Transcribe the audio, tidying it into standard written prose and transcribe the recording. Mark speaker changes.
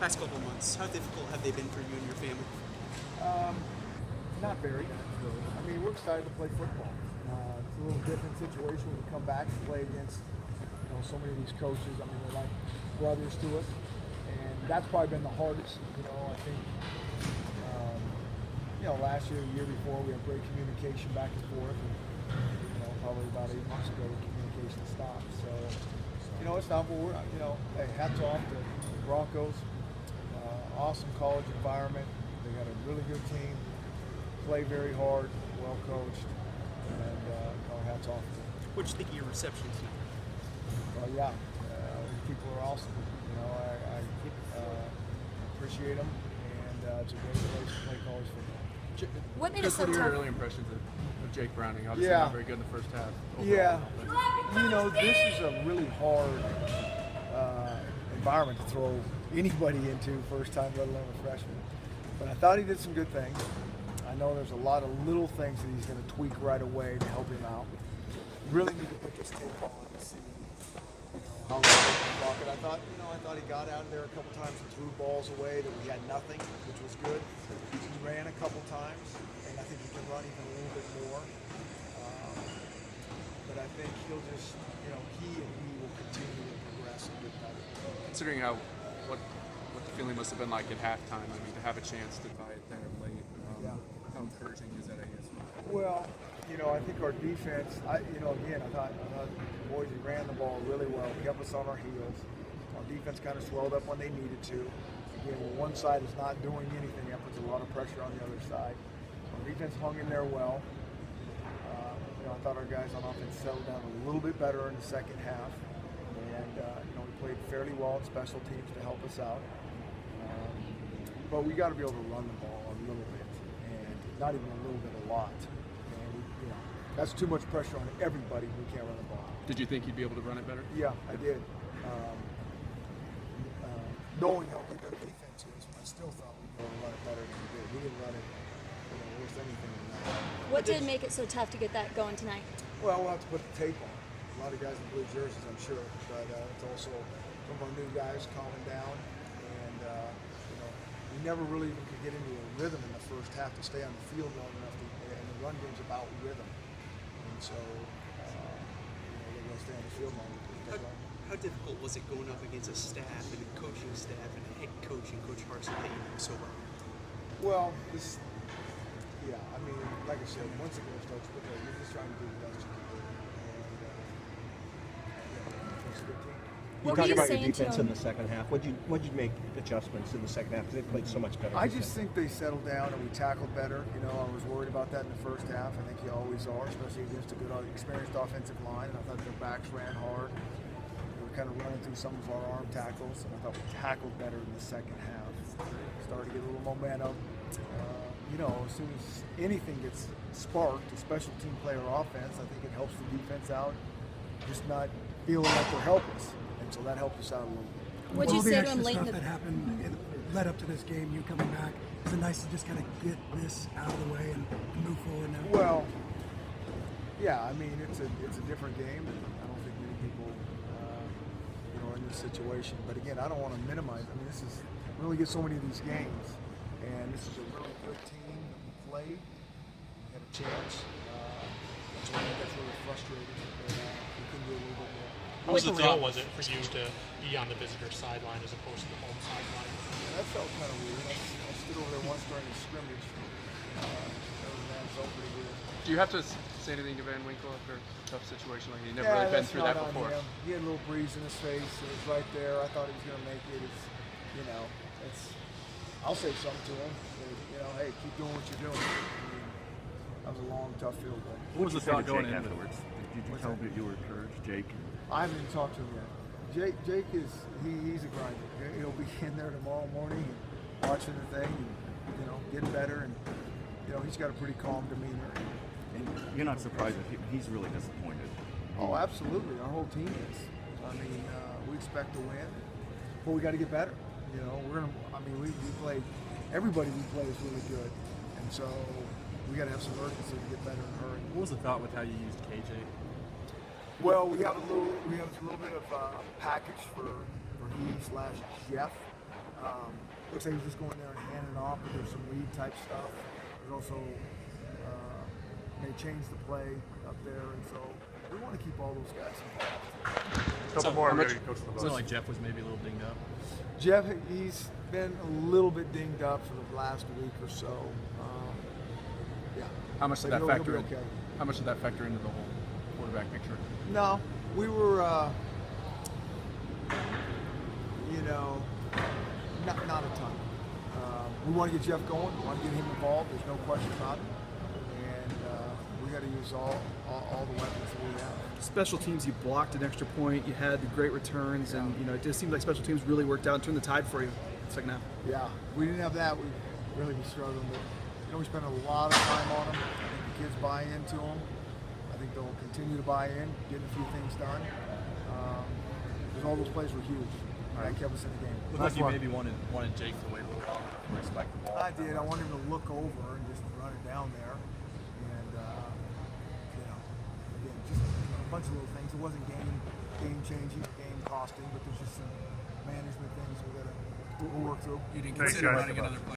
Speaker 1: past couple of months, how difficult have they been for you and your family?
Speaker 2: Not very. I mean, we're excited to play football. It's a little different situation when we come back and play against so many of these coaches. I mean, they're like brothers to us, and that's probably been the hardest. I think last year, the year before, we had great communication back and forth, and probably about 8 months ago, the communication stopped. So, it's not what hey, hats off to the Broncos. Awesome college environment. They got a really good team. Play very hard, well coached, and hats off to them.
Speaker 1: What do you think of your reception tonight?
Speaker 2: Well, yeah, people are awesome. I appreciate them, and it's a great place to play college football.
Speaker 3: What made it so
Speaker 4: What are your
Speaker 3: tough?
Speaker 4: early impressions of Jake Browning? Obviously
Speaker 2: Yeah.
Speaker 4: not very good in the first half.
Speaker 2: Yeah,
Speaker 4: Overall,
Speaker 2: this is a really hard environment to throw anybody into first time, let alone a freshman. But I thought he did some good things. I know there's a lot of little things that he's going to tweak right away to help him out. Really need to put this tape on and see how long he can block it. I thought he got out there a couple times and threw balls away that we had nothing, which was good. He ran a couple times, and I think he can run even a little bit more. But I think he'll just, he will continue to progress and get better.
Speaker 4: considering what the feeling must have been like at halftime, I mean, to have a chance to tie it there late, how encouraging is that, I guess?
Speaker 2: Well, I think our defense, again, I thought Boise ran the ball really well, kept us on our heels. Our defense kind of swelled up when they needed to. Again, when one side is not doing anything, that puts a lot of pressure on the other side. Our defense hung in there well. I thought our guys on offense settled down a little bit better in the second half. And, we played fairly well in special teams to help us out. But we got to be able to run the ball a little bit, and not even a little bit, a lot. And that's too much pressure on everybody who can't run the ball.
Speaker 4: Did you think you'd be able to run it better?
Speaker 2: Yeah, I did. Knowing how good their defense is, I still thought we'd be able to run it better than we did. We didn't run it worth anything in that.
Speaker 3: What did make it so tough to get that going tonight?
Speaker 2: Well, we'll have to put the tape on. A lot of guys in blue jerseys, I'm sure, but it's also some of our new guys calming down, and we never really even could get into a rhythm in the first half to stay on the field long enough, and the run game's about rhythm, and so they're going to stay on the field long enough.
Speaker 1: How difficult was it going up against a staff and a coaching staff and a head coach and Coach Harsin that you know so well?
Speaker 2: Well, like I said, once it goes starts football, you're just trying to do the best you can do. And it's a good team.
Speaker 3: What
Speaker 5: You
Speaker 3: were
Speaker 5: talk
Speaker 3: you
Speaker 5: about your
Speaker 3: saying to
Speaker 5: defense in
Speaker 3: him?
Speaker 5: the second half. What'd you make adjustments in the second half? Because they played so much better.
Speaker 2: I just think they settled down and we tackled better. I was worried about that in the first half. I think you always are, especially against a good, experienced offensive line. And I thought their backs ran hard. They were kind of running through some of our arm tackles, and I thought we tackled better in the second half. Started to get a little momentum. As soon as anything gets sparked, a special team player offense, I think it helps the defense out, just not feeling like they're helpless. And so that helped us out a little bit.
Speaker 3: What'd you
Speaker 6: All the
Speaker 3: say to
Speaker 6: extra
Speaker 3: him late in
Speaker 6: stuff
Speaker 3: the
Speaker 6: that happened led up to this game, you coming back, is it nice to just kind of get this out of the way and move forward now?
Speaker 2: Well, yeah, it's a different game, and I don't think many people are in this situation. But again, I don't want to minimize. We only get so many of these games, and this is a really good team that we played. We had a chance. So I think that's really frustrating. But we can do a little bit more.
Speaker 7: What was the thought was it for you to be on the visitor sideline as opposed to the home sideline?
Speaker 2: Yeah, that felt kind of weird. I stood over there once during a scrimmage. That felt pretty weird.
Speaker 4: Do you have to say anything to Van Winkle after a tough situation like he'd never really been through that before?
Speaker 2: He had a little breeze in his face. It was right there. I thought he was going to make it. I'll say something to him. Hey, keep doing what you're doing. That was a long, tough field goal.
Speaker 8: What was the thought going in afterwards? Did you tell him that you were encouraged, Jake?
Speaker 2: I haven't even talked to him yet. Jake is he's a grinder. He'll be in there tomorrow morning and watching the thing and getting better, and he's got a pretty calm demeanor.
Speaker 8: And you're not surprised that he's really disappointed.
Speaker 2: Oh, absolutely. Our whole team is. We expect to win, but we got to get better. We played. Everybody we play is really good, and so we got to have some urgency to get better in a hurry.
Speaker 4: What was the thought with how you used KJ?
Speaker 2: Well, we have a little bit of a package for he/Jeff. Looks like he's just going there and handing off, but there's some read type stuff. There's also may change the play up there, and so we want to keep all those guys involved.
Speaker 9: Couple more,
Speaker 4: much-
Speaker 9: maybe coach the
Speaker 8: Sounded like Jeff was maybe a little dinged up.
Speaker 2: Jeff, he's been a little bit dinged up for the last week or so. Yeah.
Speaker 4: How much did
Speaker 2: But
Speaker 4: that
Speaker 2: he'll
Speaker 4: factor
Speaker 2: be
Speaker 4: in?
Speaker 2: okay.
Speaker 4: How much did that factor into the whole quarterback picture?
Speaker 2: No, we were, not a ton. We want to get Jeff going. We want to get him involved. There's no question about it. And we got to use all the weapons that we have.
Speaker 10: Special teams, you blocked an extra point, you had the great returns, and it just seemed like special teams really worked out and turned the tide for you second half.
Speaker 2: Yeah, if we didn't have that, we'd really be struggling. But, we spent a lot of time on them. I think the kids buy into them. I think they'll continue to buy in, getting a few things done. Because all those plays were huge. That kept us in the game.
Speaker 8: Looked like you maybe wanted Jake to wait a little longer before he spiked the ball.
Speaker 2: I did. I wanted him to look over and just run it down there. And, again, just a bunch of little things. It wasn't game changing, game costing, but there's just some management things we'll work through.
Speaker 9: You didn't consider running another play.